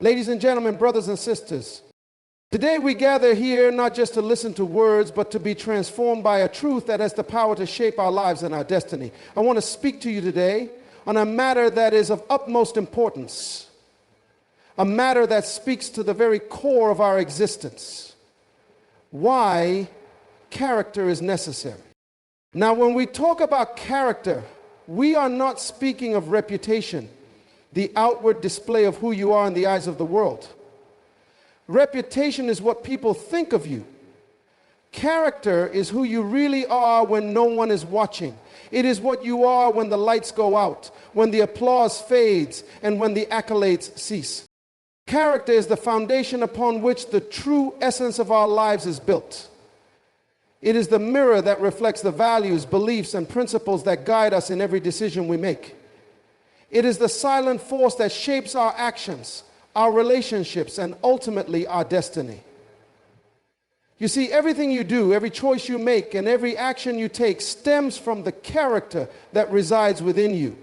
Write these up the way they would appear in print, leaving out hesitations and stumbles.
Ladies and gentlemen, brothers and sisters, today we gather here not just to listen to words, but to be transformed by a truth that has the power to shape our lives and our destiny. I want to speak to you today on a matter that is of utmost importance, a matter that speaks to the very core of our existence: why character is necessary. Now, when we talk about character, we are not speaking of reputation, the outward display of who you are in the eyes of the world. Reputation is what people think of you. Character is who you really are when no one is watching. It is what you are when the lights go out, when the applause fades, and when the accolades cease. Character is the foundation upon which the true essence of our lives is built. It is the mirror that reflects the values, beliefs, and principles that guide us in every decision we make. It is the silent force that shapes our actions, our relationships, and ultimately our destiny. You see, everything you do, every choice you make, and every action you take stems from the character that resides within you.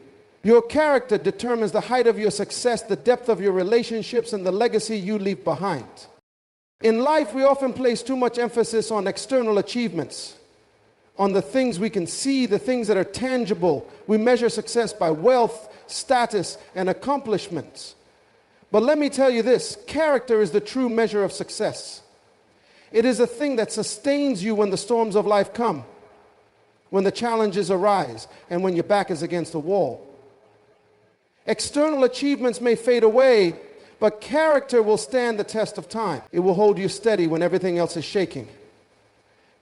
Your character determines the height of your success, the depth of your relationships, and the legacy you leave behind. In life, we often place too much emphasis on external achievements, on the things we can see, the things that are tangible. We measure success by wealth, status, and accomplishments. But let me tell you this: character is the true measure of success. It is a thing that sustains you when the storms of life come, when the challenges arise, and when your back is against the wall. External achievements may fade away, but character will stand the test of time. It will hold you steady when everything else is shaking.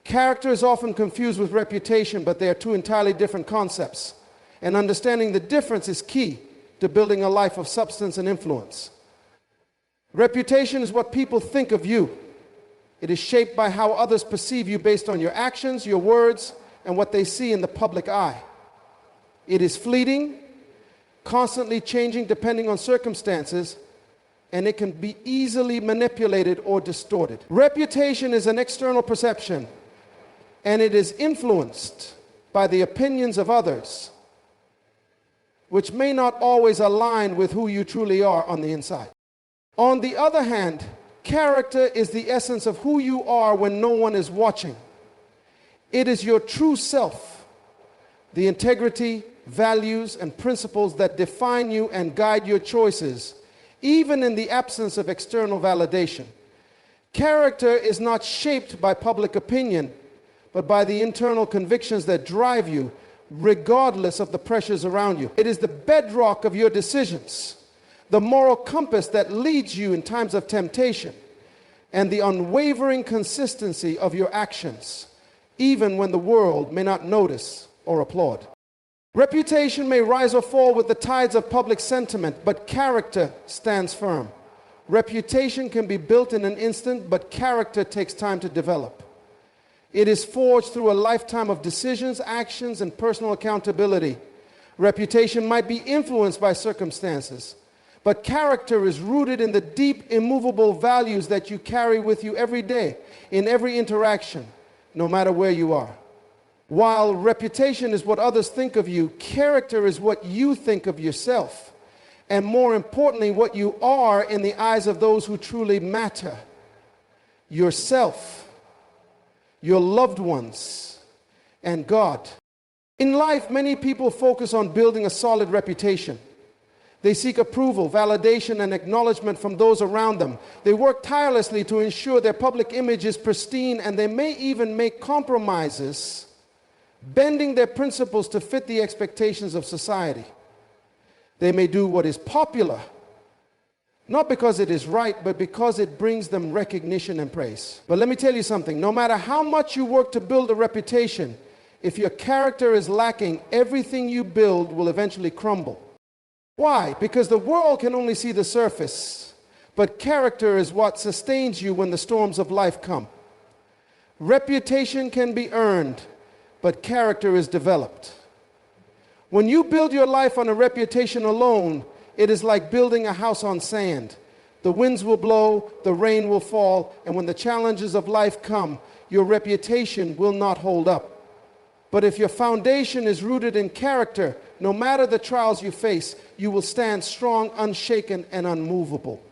Character is often confused with reputation, but they are two entirely different concepts. And understanding the difference is key to building a life of substance and influence. Reputation is what people think of you. It is shaped by how others perceive you based on your actions, your words, and what they see in the public eye. It is fleeting, constantly changing depending on circumstances, and it can be easily manipulated or distorted. Reputation is an external perception, and it is influenced by the opinions of others, which may not always align with who you truly are on the inside. On the other hand, character is the essence of who you are when no one is watching. It is your true self, the integrity, values, and principles that define you and guide your choices, even in the absence of external validation. Character is not shaped by public opinion, but by the internal convictions that drive you, regardless of the pressures around you. It is the bedrock of your decisions, the moral compass that leads you in times of temptation, and the unwavering consistency of your actions, even when the world may not notice or applaud. Reputation may rise or fall with the tides of public sentiment, but character stands firm. Reputation can be built in an instant, but character takes time to develop. It is forged through a lifetime of decisions, actions, and personal accountability. Reputation might be influenced by circumstances, but character is rooted in the deep, immovable values that you carry with you every day, in every interaction, no matter where you are. While reputation is what others think of you, character is what you think of yourself, and more importantly, what you are in the eyes of those who truly matter: yourself, your loved ones, and God. In life, many people focus on building a solid reputation. They seek approval, validation, and acknowledgement from those around them. They work tirelessly to ensure their public image is pristine, and they may even make compromises, bending their principles to fit the expectations of society. They may do what is popular, not because it is right, but because it brings them recognition and praise. But let me tell you something: no matter how much you work to build a reputation, if your character is lacking, everything you build will eventually crumble. Why? Because the world can only see the surface, but character is what sustains you when the storms of life come. Reputation can be earned, but character is developed. When you build your life on a reputation alone, it is like building a house on sand. The winds will blow, the rain will fall, and when the challenges of life come, your reputation will not hold up. But if your foundation is rooted in character, no matter the trials you face, you will stand strong, unshaken, and unmovable.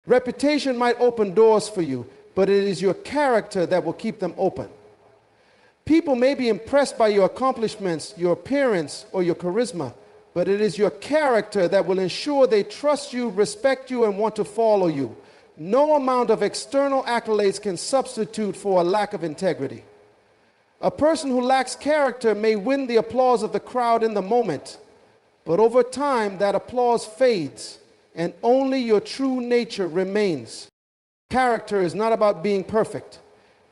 Reputation might open doors for you, but it is your character that will keep them open. People may be impressed by your accomplishments, your appearance, or your charisma, but it is your character that will ensure they trust you, respect you, and want to follow you. No amount of external accolades can substitute for a lack of integrity. A person who lacks character may win the applause of the crowd in the moment, but over time that applause fades and only your true nature remains. Character is not about being perfect.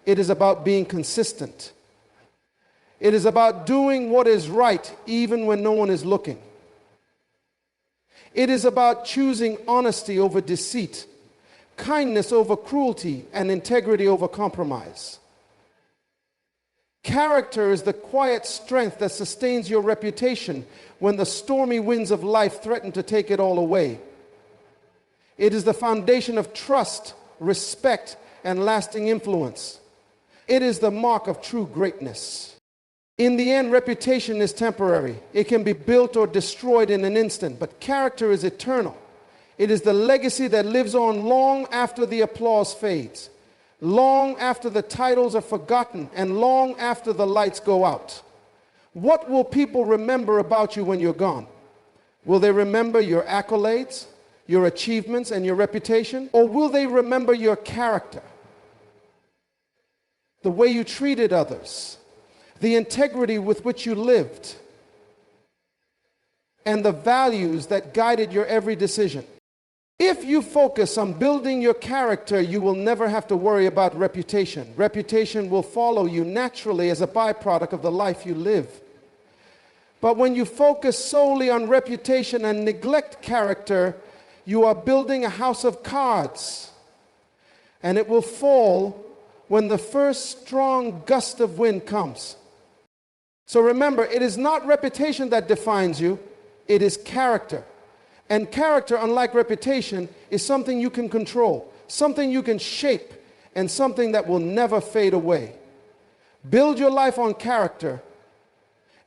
It is about being consistent. It is about doing what is right even when no one is looking. It is about choosing honesty over deceit, kindness over cruelty, and integrity over compromise. Character is the quiet strength that sustains your reputation when the stormy winds of life threaten to take it all away. It is the foundation of trust, respect, and lasting influence. It is the mark of true greatness. In the end, reputation is temporary. It can be built or destroyed in an instant, but character is eternal. It is the legacy that lives on long after the applause fades, long after the titles are forgotten, and long after the lights go out. What will people remember about you when you're gone? Will they remember your accolades, your achievements, and your reputation? Or will they remember your character? The way you treated others, the integrity with which you lived, and the values that guided your every decision. If you focus on building your character, you will never have to worry about reputation. Reputation will follow you naturally as a byproduct of the life you live. But when you focus solely on reputation and neglect character, you are building a house of cards, and it will fall when the first strong gust of wind comes. So remember, it is not reputation that defines you, it is character. And character, unlike reputation, is something you can control, something you can shape, and something that will never fade away. Build your life on character,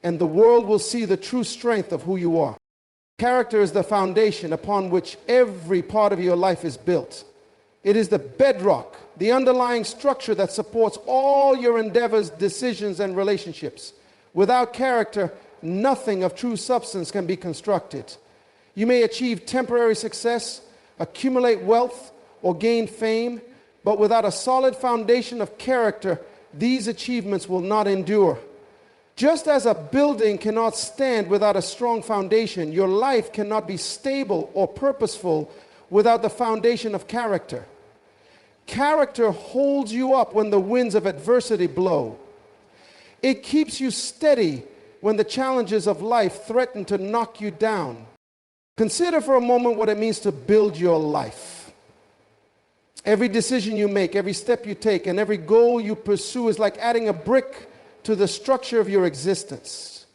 and the world will see the true strength of who you are. Character is the foundation upon which every part of your life is built. It is the bedrock, the underlying structure that supports all your endeavors, decisions, and relationships. Without character, nothing of true substance can be constructed. You may achieve temporary success, accumulate wealth, or gain fame, but without a solid foundation of character, these achievements will not endure. Just as a building cannot stand without a strong foundation, your life cannot be stable or purposeful without the foundation of character. Character holds you up when the winds of adversity blow. It keeps you steady when the challenges of life threaten to knock you down. Consider for a moment what it means to build your life. Every decision you make, every step you take, and every goal you pursue is like adding a brick to the structure of your existence.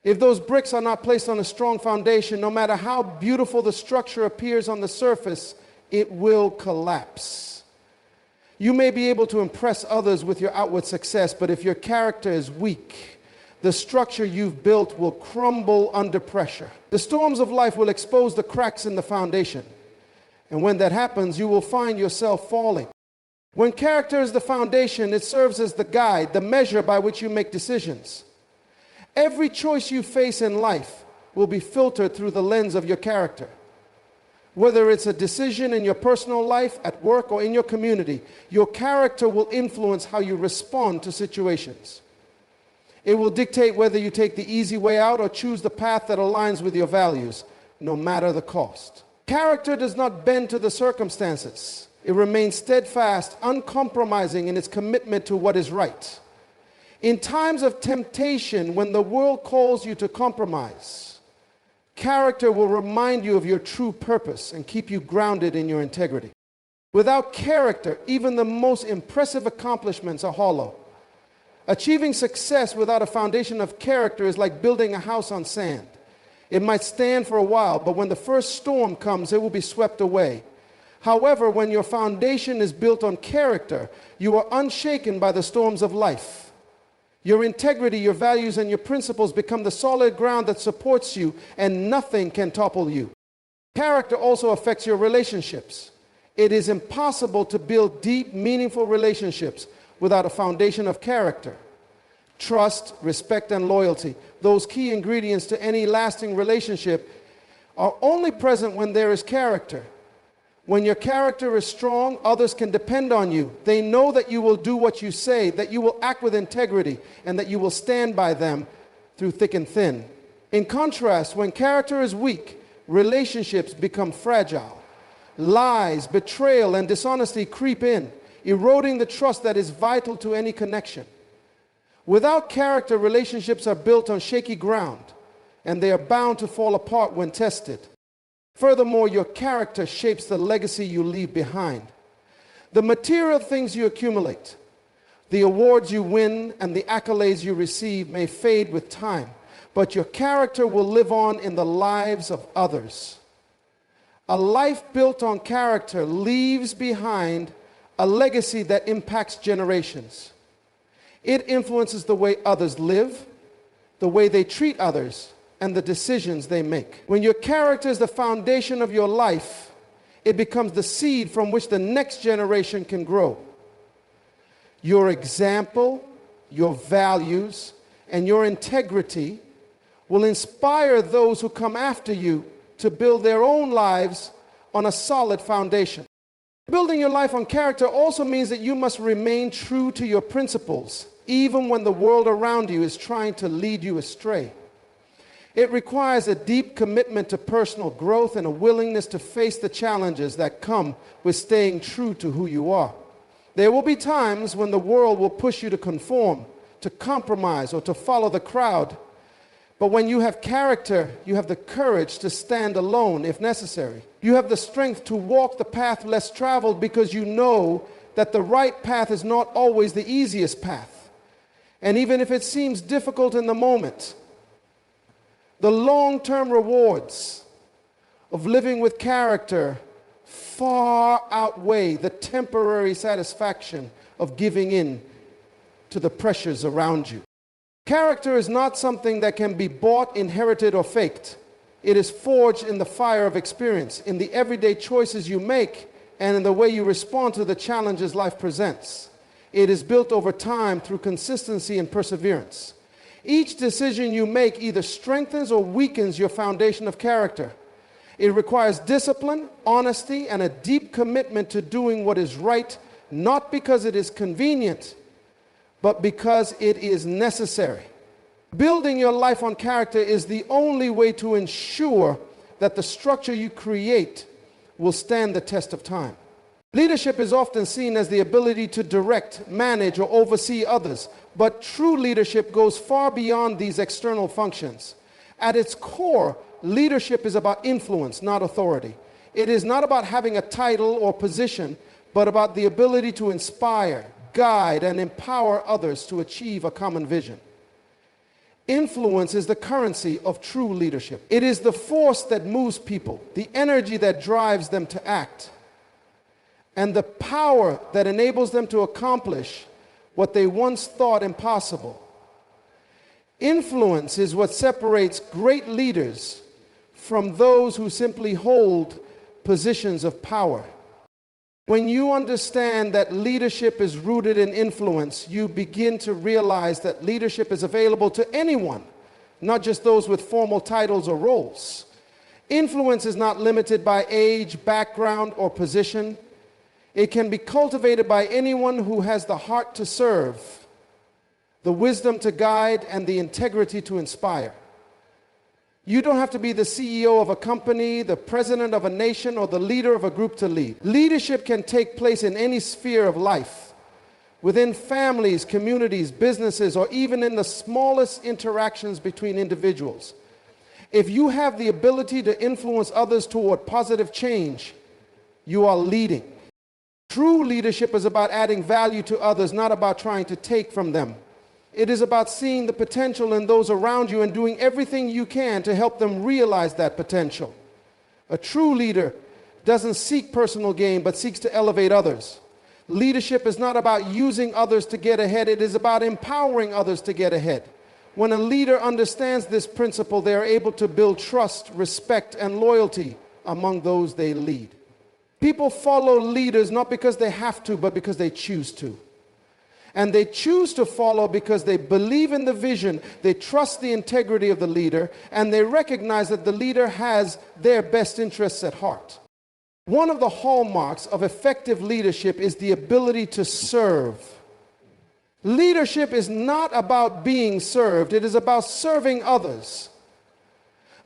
If those bricks are not placed on a strong foundation, no matter how beautiful the structure appears on the surface, it will collapse. You may be able to impress others with your outward success, but if your character is weak, the structure you've built will crumble under pressure. The storms of life will expose the cracks in the foundation. And when that happens, you will find yourself falling. When character is the foundation, it serves as the guide, the measure by which you make decisions. Every choice you face in life will be filtered through the lens of your character. Whether it's a decision in your personal life, at work, or in your community, your character will influence how you respond to situations. It will dictate whether you take the easy way out or choose the path that aligns with your values, no matter the cost. Character does not bend to the circumstances. It remains steadfast, uncompromising in its commitment to what is right. In times of temptation, when the world calls you to compromise, character will remind you of your true purpose and keep you grounded in your integrity. Without character, even the most impressive accomplishments are hollow. Achieving success without a foundation of character is like building a house on sand. It might stand for a while, but when the first storm comes, it will be swept away. However, when your foundation is built on character, you are unshaken by the storms of life. Your integrity, your values, and your principles become the solid ground that supports you, and nothing can topple you. Character also affects your relationships. It is impossible to build deep, meaningful relationships without a foundation of character. Trust, respect, and loyalty, those key ingredients to any lasting relationship, are only present when there is character. When your character is strong, others can depend on you. They know that you will do what you say, that you will act with integrity, and that you will stand by them through thick and thin. In contrast, when character is weak, relationships become fragile. Lies, betrayal, and dishonesty creep in, eroding the trust that is vital to any connection. Without character, relationships are built on shaky ground, and they are bound to fall apart when tested. Furthermore, your character shapes the legacy you leave behind. The material things you accumulate, the awards you win, and the accolades you receive may fade with time, but your character will live on in the lives of others. A life built on character leaves behind a legacy that impacts generations. It influences the way others live, the way they treat others, and the decisions they make. When your character is the foundation of your life, it becomes the seed from which the next generation can grow. Your example, your values, and your integrity will inspire those who come after you to build their own lives on a solid foundation. Building your life on character also means that you must remain true to your principles, even when the world around you is trying to lead you astray. It requires a deep commitment to personal growth and a willingness to face the challenges that come with staying true to who you are. There will be times when the world will push you to conform, to compromise, or to follow the crowd. But when you have character, you have the courage to stand alone if necessary. You have the strength to walk the path less traveled because you know that the right path is not always the easiest path. And even if it seems difficult in the moment, the long-term rewards of living with character far outweigh the temporary satisfaction of giving in to the pressures around you. Character is not something that can be bought, inherited, or faked. It is forged in the fire of experience, in the everyday choices you make, and in the way you respond to the challenges life presents. It is built over time through consistency and perseverance. Each decision you make either strengthens or weakens your foundation of character. It requires discipline, honesty, and a deep commitment to doing what is right, not because it is convenient, but because it is necessary. Building your life on character is the only way to ensure that the structure you create will stand the test of time. Leadership is often seen as the ability to direct, manage, or oversee others, but true leadership goes far beyond these external functions. At its core, leadership is about influence, not authority. It is not about having a title or position, but about the ability to inspire, guide, and empower others to achieve a common vision. Influence is the currency of true leadership. It is the force that moves people, the energy that drives them to act, and the power that enables them to accomplish what they once thought impossible. Influence is what separates great leaders from those who simply hold positions of power. When you understand that leadership is rooted in influence, you begin to realize that leadership is available to anyone, not just those with formal titles or roles. Influence is not limited by age, background, or position. It can be cultivated by anyone who has the heart to serve, the wisdom to guide, and the integrity to inspire. You don't have to be the CEO of a company, the president of a nation, or the leader of a group to lead. Leadership can take place in any sphere of life, within families, communities, businesses, or even in the smallest interactions between individuals. If you have the ability to influence others toward positive change, you are leading. True leadership is about adding value to others, not about trying to take from them. It is about seeing the potential in those around you and doing everything you can to help them realize that potential. A true leader doesn't seek personal gain, but seeks to elevate others. Leadership is not about using others to get ahead. It is about empowering others to get ahead. When a leader understands this principle, they are able to build trust, respect, and loyalty among those they lead. People follow leaders not because they have to, but because they choose to. And they choose to follow because they believe in the vision, they trust the integrity of the leader, and they recognize that the leader has their best interests at heart. One of the hallmarks of effective leadership is the ability to serve. Leadership is not about being served, it is about serving others.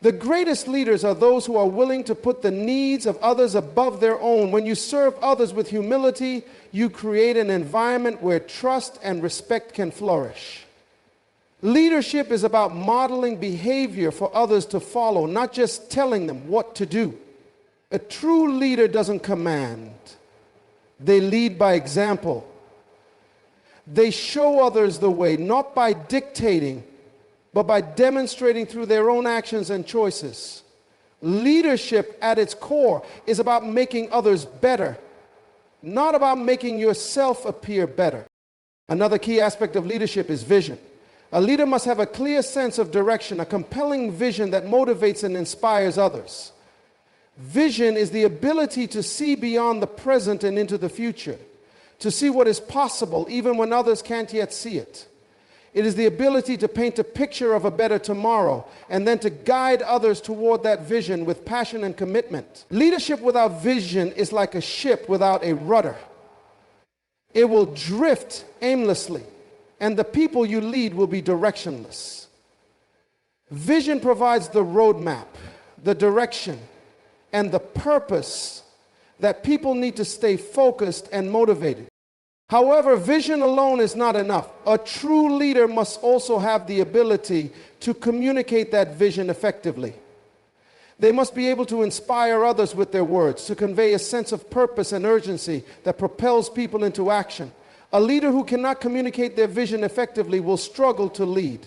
The greatest leaders are those who are willing to put the needs of others above their own. When you serve others with humility, you create an environment where trust and respect can flourish. Leadership is about modeling behavior for others to follow, not just telling them what to do. A true leader doesn't command. They lead by example. They show others the way, not by dictating, but by demonstrating through their own actions and choices. Leadership at its core is about making others better, not about making yourself appear better. Another key aspect of leadership is vision. A leader must have a clear sense of direction, a compelling vision that motivates and inspires others. Vision is the ability to see beyond the present and into the future, to see what is possible even when others can't yet see it. It is the ability to paint a picture of a better tomorrow and then to guide others toward that vision with passion and commitment. Leadership without vision is like a ship without a rudder. It will drift aimlessly, and the people you lead will be directionless. Vision provides the roadmap, the direction, and the purpose that people need to stay focused and motivated. However, vision alone is not enough. A true leader must also have the ability to communicate that vision effectively. They must be able to inspire others with their words, to convey a sense of purpose and urgency that propels people into action. A leader who cannot communicate their vision effectively will struggle to lead.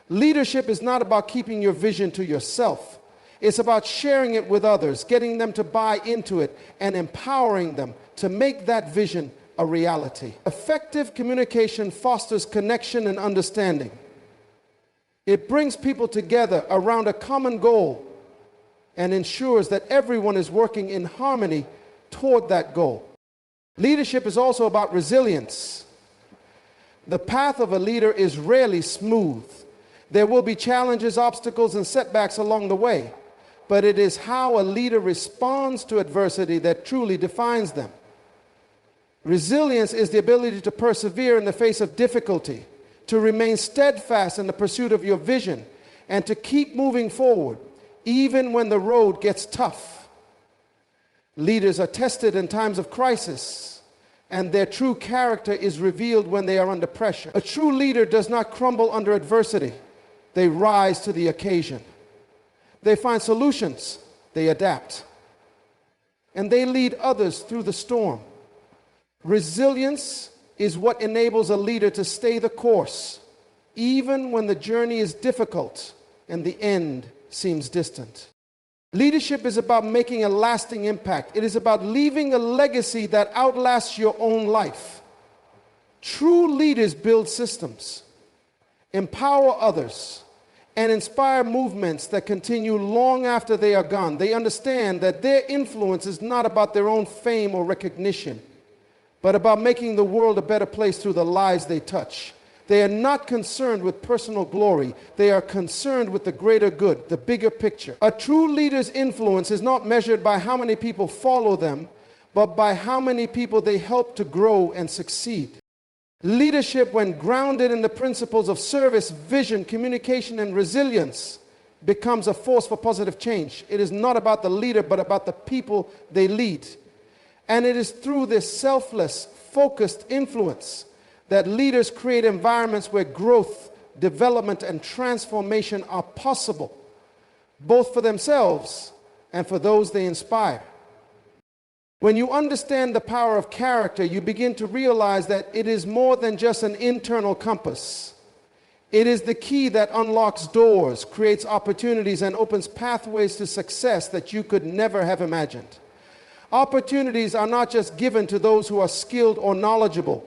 Leadership is not about keeping your vision to yourself. It's about sharing it with others, getting them to buy into it, and empowering them to make that vision a reality. Effective communication fosters connection and understanding. It brings people together around a common goal and ensures that everyone is working in harmony toward that goal. Leadership is also about resilience. The path of a leader is rarely smooth. There will be challenges, obstacles, and setbacks along the way, but it is how a leader responds to adversity that truly defines them. Resilience is the ability to persevere in the face of difficulty, to remain steadfast in the pursuit of your vision, and to keep moving forward, even when the road gets tough. Leaders are tested in times of crisis, and their true character is revealed when they are under pressure. A true leader does not crumble under adversity. They rise to the occasion. They find solutions. They adapt. And they lead others through the storm. Resilience is what enables a leader to stay the course, even when the journey is difficult and the end seems distant. Leadership is about making a lasting impact. It is about leaving a legacy that outlasts your own life. True leaders build systems, empower others, and inspire movements that continue long after they are gone. They understand that their influence is not about their own fame or recognition, but about making the world a better place through the lives they touch. They are not concerned with personal glory. They are concerned with the greater good, the bigger picture. A true leader's influence is not measured by how many people follow them, but by how many people they help to grow and succeed. Leadership, when grounded in the principles of service, vision, communication, and resilience, becomes a force for positive change. It is not about the leader, but about the people they lead. And it is through this selfless, focused influence that leaders create environments where growth, development, and transformation are possible, both for themselves and for those they inspire. When you understand the power of character, you begin to realize that it is more than just an internal compass. It is the key that unlocks doors, creates opportunities, and opens pathways to success that you could never have imagined. Opportunities are not just given to those who are skilled or knowledgeable.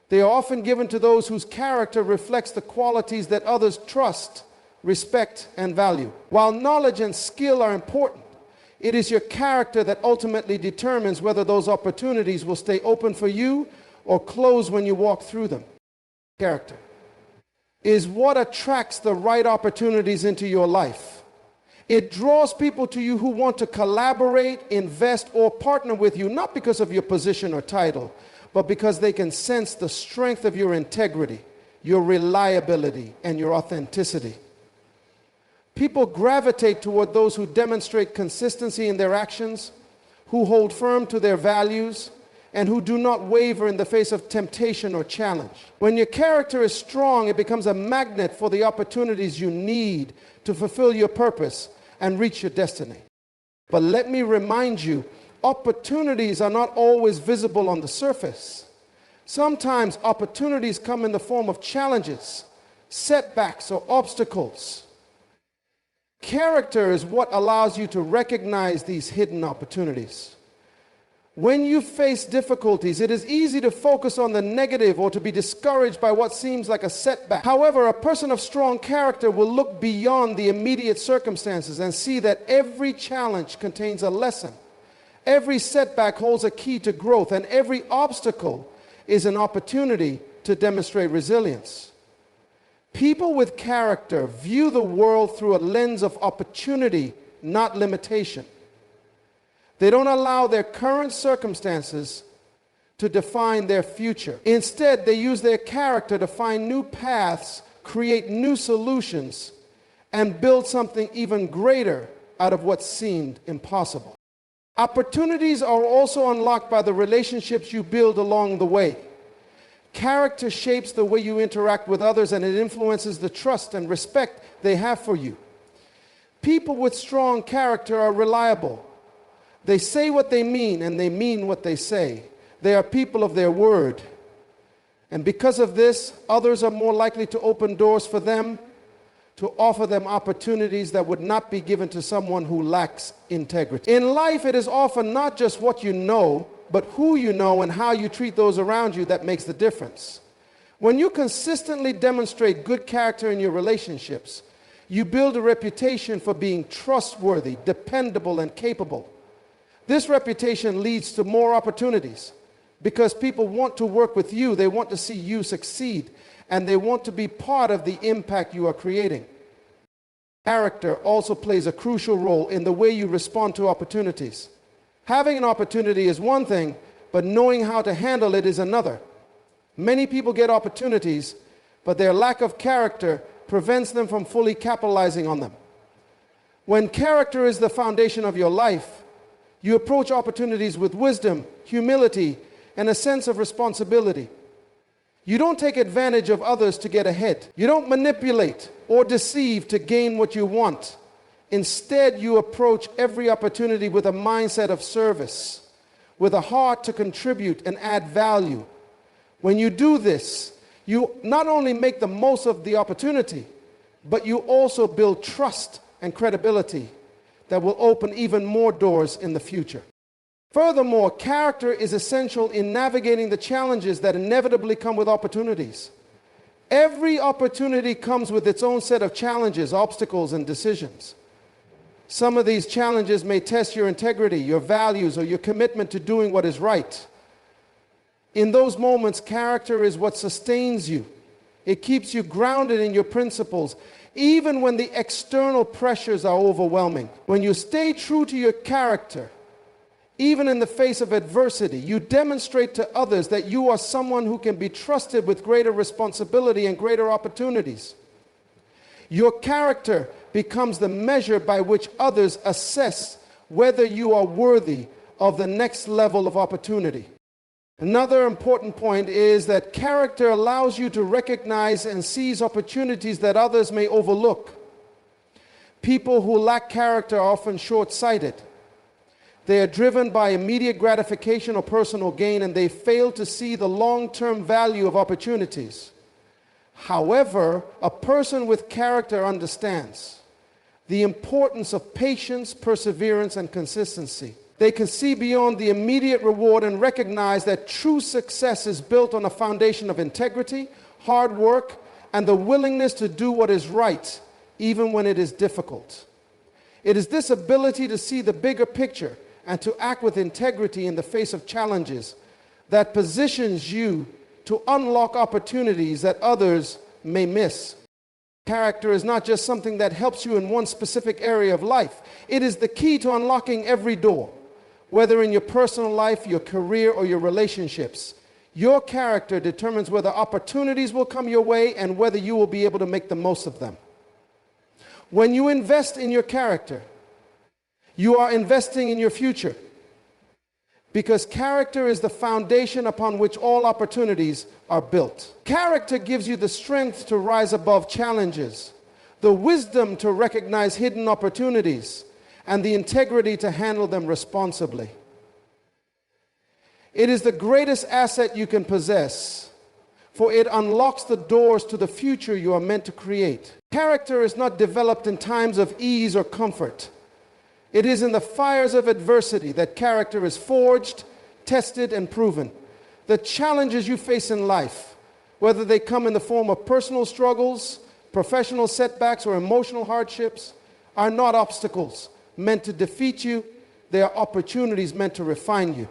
They are often given to those whose character reflects the qualities that others trust, respect, and value. While knowledge and skill are important, It is your character that ultimately determines whether those opportunities will stay open for you or close when you walk through them. Character is what attracts the right opportunities into your life. It draws people to you who want to collaborate, invest, or partner with you, not because of your position or title, but because they can sense the strength of your integrity, your reliability, and your authenticity. People gravitate toward those who demonstrate consistency in their actions, who hold firm to their values, and who do not waver in the face of temptation or challenge. When your character is strong, it becomes a magnet for the opportunities you need to fulfill your purpose and reach your destiny. But let me remind you, opportunities are not always visible on the surface. Sometimes opportunities come in the form of challenges, setbacks, or obstacles. Character is what allows you to recognize these hidden opportunities. When you face difficulties, it is easy to focus on the negative or to be discouraged by what seems like a setback. However, a person of strong character will look beyond the immediate circumstances and see that every challenge contains a lesson. Every setback holds a key to growth, and every obstacle is an opportunity to demonstrate resilience. People with character view the world through a lens of opportunity, not limitation. They don't allow their current circumstances to define their future. Instead, they use their character to find new paths, create new solutions, and build something even greater out of what seemed impossible. Opportunities are also unlocked by the relationships you build along the way. Character shapes the way you interact with others, and it influences the trust and respect they have for you. People with strong character are reliable. They say what they mean, and they mean what they say. They are people of their word. And because of this, others are more likely to open doors for them, to offer them opportunities that would not be given to someone who lacks integrity. In life, it is often not just what you know, but who you know and how you treat those around you that makes the difference. When you consistently demonstrate good character in your relationships, you build a reputation for being trustworthy, dependable, and capable. This reputation leads to more opportunities because people want to work with you, they want to see you succeed, and they want to be part of the impact you are creating. Character also plays a crucial role in the way you respond to opportunities. Having an opportunity is one thing, but knowing how to handle it is another. Many people get opportunities, but their lack of character prevents them from fully capitalizing on them. When character is the foundation of your life, you approach opportunities with wisdom, humility, and a sense of responsibility. You don't take advantage of others to get ahead. You don't manipulate or deceive to gain what you want. Instead, you approach every opportunity with a mindset of service, with a heart to contribute and add value. When you do this, you not only make the most of the opportunity, but you also build trust and credibility that will open even more doors in the future. Furthermore, character is essential in navigating the challenges that inevitably come with opportunities. Every opportunity comes with its own set of challenges, obstacles, and decisions. Some of these challenges may test your integrity, your values, or your commitment to doing what is right. In those moments, character is what sustains you. It keeps you grounded in your principles, even when the external pressures are overwhelming. When you stay true to your character, even in the face of adversity, you demonstrate to others that you are someone who can be trusted with greater responsibility and greater opportunities. Your character becomes the measure by which others assess whether you are worthy of the next level of opportunity. Another important point is that character allows you to recognize and seize opportunities that others may overlook. People who lack character are often short-sighted. They are driven by immediate gratification or personal gain, and they fail to see the long-term value of opportunities. However, a person with character understands the importance of patience, perseverance, and consistency. They can see beyond the immediate reward and recognize that true success is built on a foundation of integrity, hard work, and the willingness to do what is right, even when it is difficult. It is this ability to see the bigger picture and to act with integrity in the face of challenges that positions you to unlock opportunities that others may miss. Character is not just something that helps you in one specific area of life. It is the key to unlocking every door, whether in your personal life, your career, or your relationships. Your character determines whether opportunities will come your way and whether you will be able to make the most of them. When you invest in your character, you are investing in your future, because character is the foundation upon which all opportunities are built. Character gives you the strength to rise above challenges, the wisdom to recognize hidden opportunities, and the integrity to handle them responsibly. It is the greatest asset you can possess, for it unlocks the doors to the future you are meant to create. Character is not developed in times of ease or comfort. It is in the fires of adversity that character is forged, tested, and proven. The challenges you face in life, whether they come in the form of personal struggles, professional setbacks, or emotional hardships, are not obstacles meant to defeat you. They are opportunities meant to refine you.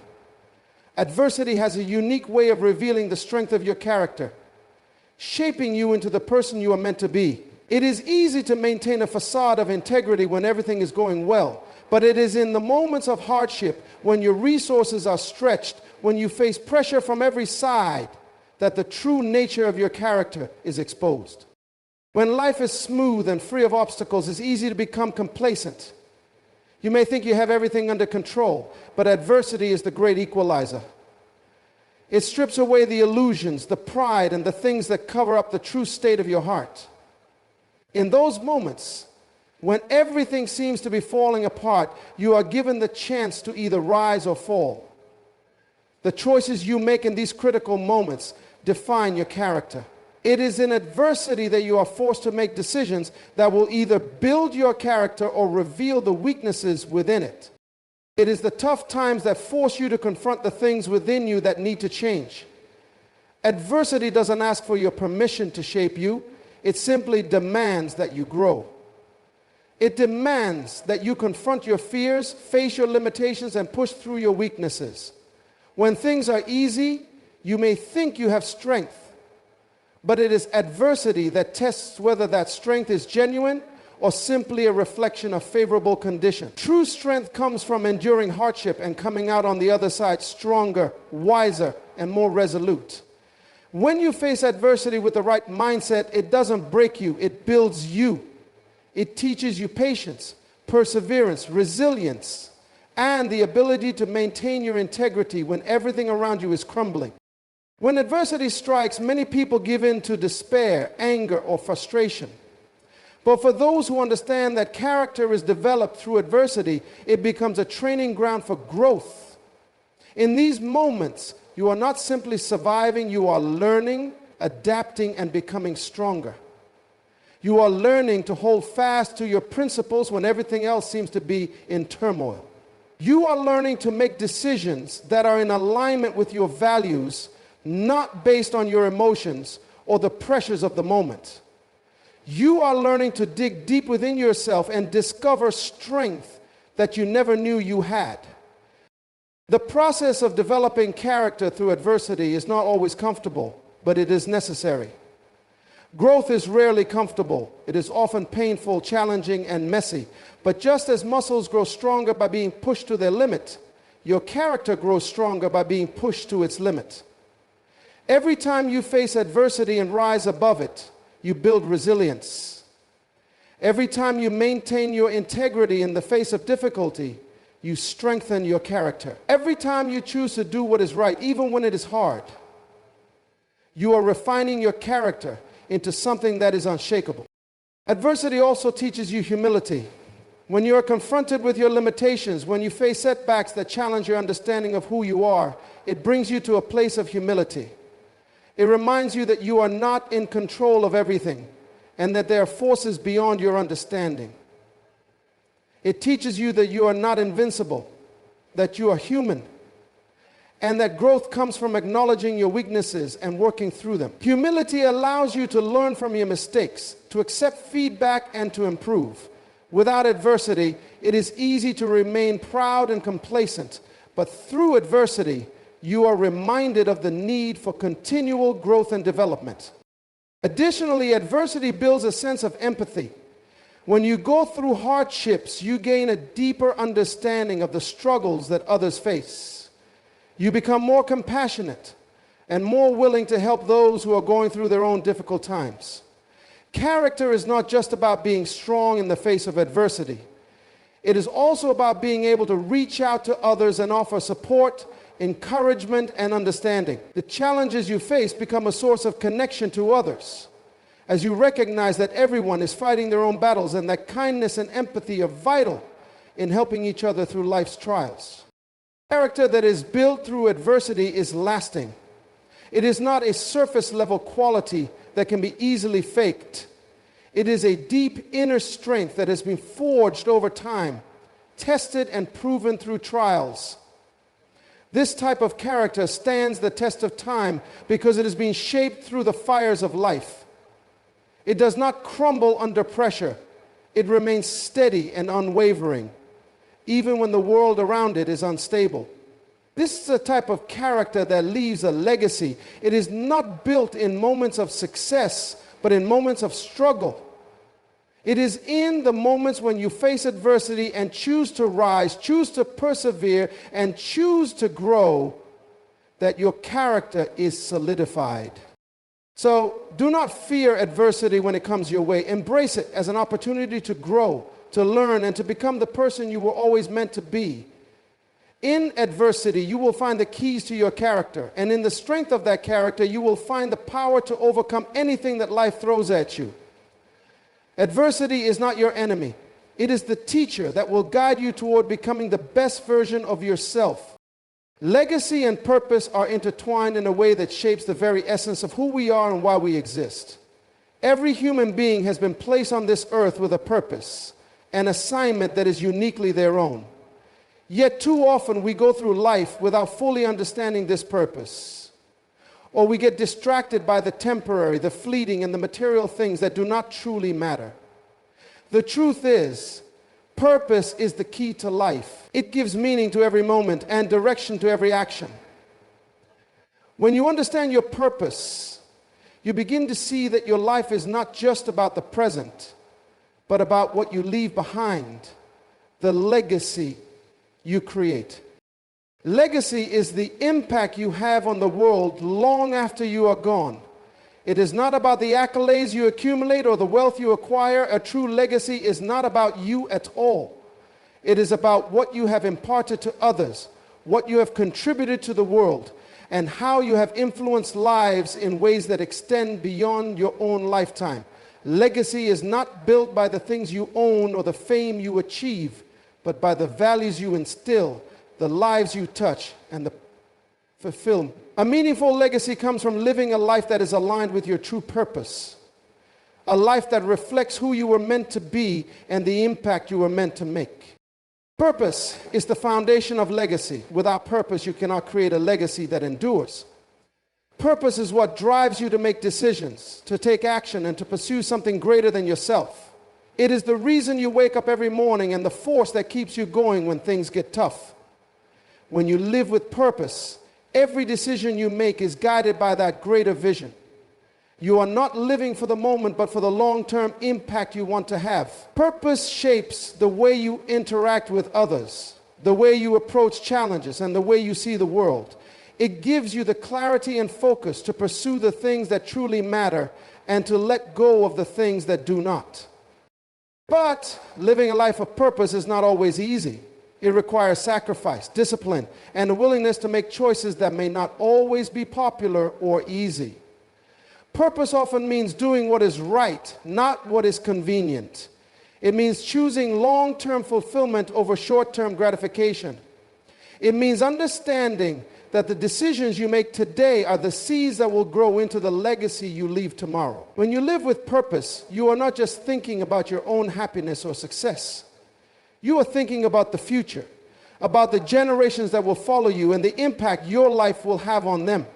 Adversity has a unique way of revealing the strength of your character, shaping you into the person you are meant to be. It is easy to maintain a facade of integrity when everything is going well, but it is in the moments of hardship, when your resources are stretched, when you face pressure from every side, that the true nature of your character is exposed. When life is smooth and free of obstacles, it's easy to become complacent. You may think you have everything under control, but adversity is the great equalizer. It strips away the illusions, the pride, and the things that cover up the true state of your heart. In those moments, when everything seems to be falling apart, you are given the chance to either rise or fall. The choices you make in these critical moments define your character. It is in adversity that you are forced to make decisions that will either build your character or reveal the weaknesses within it. It is the tough times that force you to confront the things within you that need to change. Adversity doesn't ask for your permission to shape you. It simply demands that you grow. It demands that you confront your fears, face your limitations, and push through your weaknesses. When things are easy, you may think you have strength, but it is adversity that tests whether that strength is genuine or simply a reflection of favorable condition. True strength comes from enduring hardship and coming out on the other side stronger, wiser, and more resolute. When you face adversity with the right mindset, it doesn't break you, it builds you. It teaches you patience, perseverance, resilience, and the ability to maintain your integrity when everything around you is crumbling. When adversity strikes, many people give in to despair, anger, or frustration. But for those who understand that character is developed through adversity, it becomes a training ground for growth. In these moments, you are not simply surviving, you are learning, adapting, and becoming stronger. You are learning to hold fast to your principles when everything else seems to be in turmoil. You are learning to make decisions that are in alignment with your values, not based on your emotions or the pressures of the moment. You are learning to dig deep within yourself and discover strength that you never knew you had. The process of developing character through adversity is not always comfortable, but it is necessary. Growth is rarely comfortable. It is often painful, challenging, and messy. But just as muscles grow stronger by being pushed to their limit, your character grows stronger by being pushed to its limit. Every time you face adversity and rise above it, you build resilience. Every time you maintain your integrity in the face of difficulty, you strengthen your character. Every time you choose to do what is right, even when it is hard, you are refining your character into something that is unshakable. Adversity also teaches you humility. When you are confronted with your limitations, when you face setbacks that challenge your understanding of who you are, it brings you to a place of humility. It reminds you that you are not in control of everything and that there are forces beyond your understanding. It teaches you that you are not invincible, that you are human, and that growth comes from acknowledging your weaknesses and working through them. Humility allows you to learn from your mistakes, to accept feedback, and to improve. Without adversity, it is easy to remain proud and complacent, but through adversity, you are reminded of the need for continual growth and development. Additionally, adversity builds a sense of empathy. When you go through hardships, you gain a deeper understanding of the struggles that others face. You become more compassionate and more willing to help those who are going through their own difficult times. Character is not just about being strong in the face of adversity. It is also about being able to reach out to others and offer support, encouragement, and understanding. The challenges you face become a source of connection to others, as you recognize that everyone is fighting their own battles and that kindness and empathy are vital in helping each other through life's trials. Character that is built through adversity is lasting. It is not a surface-level quality that can be easily faked. It is a deep inner strength that has been forged over time, tested and proven through trials. This type of character stands the test of time because it has been shaped through the fires of life. It does not crumble under pressure. It remains steady and unwavering, even when the world around it is unstable. This is a type of character that leaves a legacy. It is not built in moments of success, but in moments of struggle. It is in the moments when you face adversity and choose to rise, choose to persevere, and choose to grow that your character is solidified. So do not fear adversity when it comes your way. Embrace it as an opportunity to grow, to learn, and to become the person you were always meant to be. In adversity, you will find the keys to your character, and in the strength of that character, you will find the power to overcome anything that life throws at you. Adversity is not your enemy. It is the teacher that will guide you toward becoming the best version of yourself. Legacy and purpose are intertwined in a way that shapes the very essence of who we are and why we exist. Every human being has been placed on this earth with a purpose, an assignment that is uniquely their own. Yet too often we go through life without fully understanding this purpose. Or we get distracted by the temporary, the fleeting, and the material things that do not truly matter. The truth is, purpose is the key to life. It gives meaning to every moment and direction to every action. When you understand your purpose, you begin to see that your life is not just about the present, but about what you leave behind, the legacy you create. Legacy is the impact you have on the world long after you are gone. It is not about the accolades you accumulate or the wealth you acquire. A true legacy is not about you at all. It is about what you have imparted to others, what you have contributed to the world, and how you have influenced lives in ways that extend beyond your own lifetime. Legacy is not built by the things you own or the fame you achieve, but by the values you instill, the lives you touch, and the fulfillment. A meaningful legacy comes from living a life that is aligned with your true purpose, a life that reflects who you were meant to be and the impact you were meant to make. Purpose is the foundation of legacy. Without purpose, you cannot create a legacy that endures. Purpose is what drives you to make decisions, to take action, and to pursue something greater than yourself. It is the reason you wake up every morning and the force that keeps you going when things get tough. When you live with purpose, every decision you make is guided by that greater vision. You are not living for the moment, but for the long-term impact you want to have. Purpose shapes the way you interact with others, the way you approach challenges, and the way you see the world. It gives you the clarity and focus to pursue the things that truly matter and to let go of the things that do not. But living a life of purpose is not always easy. It requires sacrifice, discipline, and a willingness to make choices that may not always be popular or easy. Purpose often means doing what is right, not what is convenient. It means choosing long-term fulfillment over short-term gratification. It means understanding that the decisions you make today are the seeds that will grow into the legacy you leave tomorrow. When you live with purpose, you are not just thinking about your own happiness or success. You are thinking about the future, about the generations that will follow you and the impact your life will have on them.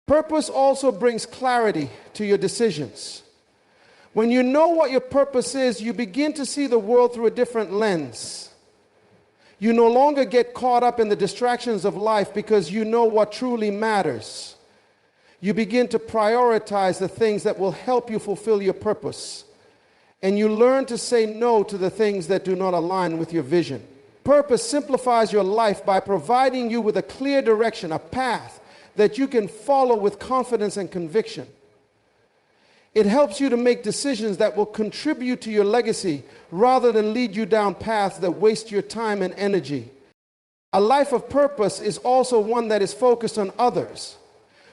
Purpose also brings clarity to your decisions. When you know what your purpose is, you begin to see the world through a different lens. You no longer get caught up in the distractions of life because you know what truly matters. You begin to prioritize the things that will help you fulfill your purpose. And you learn to say no to the things that do not align with your vision. Purpose simplifies your life by providing you with a clear direction, a path that you can follow with confidence and conviction. It helps you to make decisions that will contribute to your legacy rather than lead you down paths that waste your time and energy. A life of purpose is also one that is focused on others.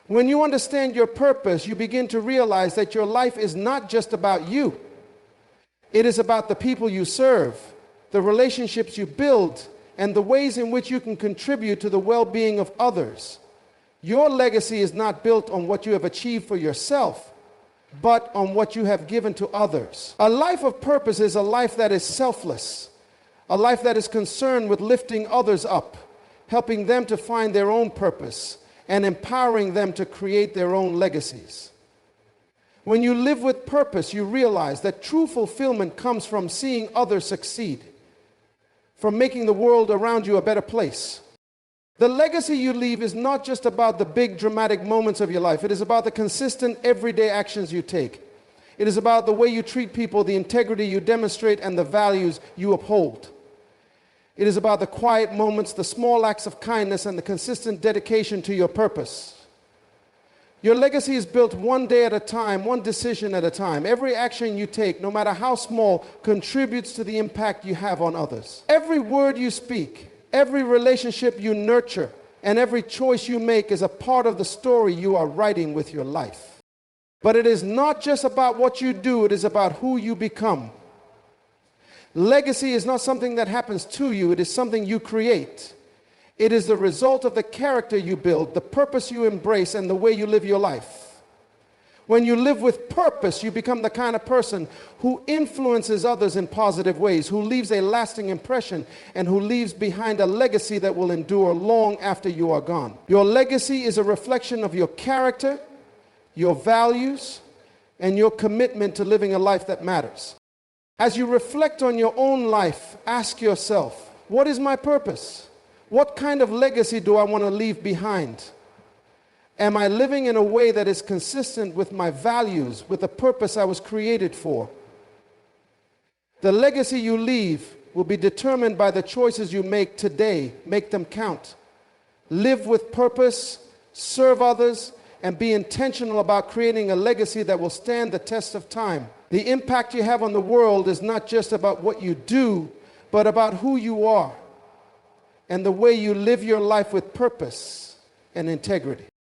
When you understand your purpose, you begin to realize that your life is not just about you. It is about the people you serve, the relationships you build, and the ways in which you can contribute to the well-being of others. Your legacy is not built on what you have achieved for yourself, but on what you have given to others. A life of purpose is a life that is selfless, a life that is concerned with lifting others up, helping them to find their own purpose, and empowering them to create their own legacies. When you live with purpose, you realize that true fulfillment comes from seeing others succeed, from making the world around you a better place. The legacy you leave is not just about the big dramatic moments of your life. It is about the consistent everyday actions you take. It is about the way you treat people, the integrity you demonstrate, and the values you uphold. It is about the quiet moments, the small acts of kindness, and the consistent dedication to your purpose. Your legacy is built one day at a time, one decision at a time. Every action you take, no matter how small, contributes to the impact you have on others. Every word you speak, every relationship you nurture, and every choice you make is a part of the story you are writing with your life. But it is not just about what you do, it is about who you become. Legacy is not something that happens to you, it is something you create. It is the result of the character you build, the purpose you embrace, and the way you live your life. When you live with purpose, you become the kind of person who influences others in positive ways, who leaves a lasting impression, and who leaves behind a legacy that will endure long after you are gone. Your legacy is a reflection of your character, your values, and your commitment to living a life that matters. As you reflect on your own life, ask yourself, what is my purpose? What kind of legacy do I want to leave behind? Am I living in a way that is consistent with my values, with the purpose I was created for? The legacy you leave will be determined by the choices you make today. Make them count. Live with purpose, serve others, and be intentional about creating a legacy that will stand the test of time. The impact you have on the world is not just about what you do, but about who you are and the way you live your life with purpose and integrity.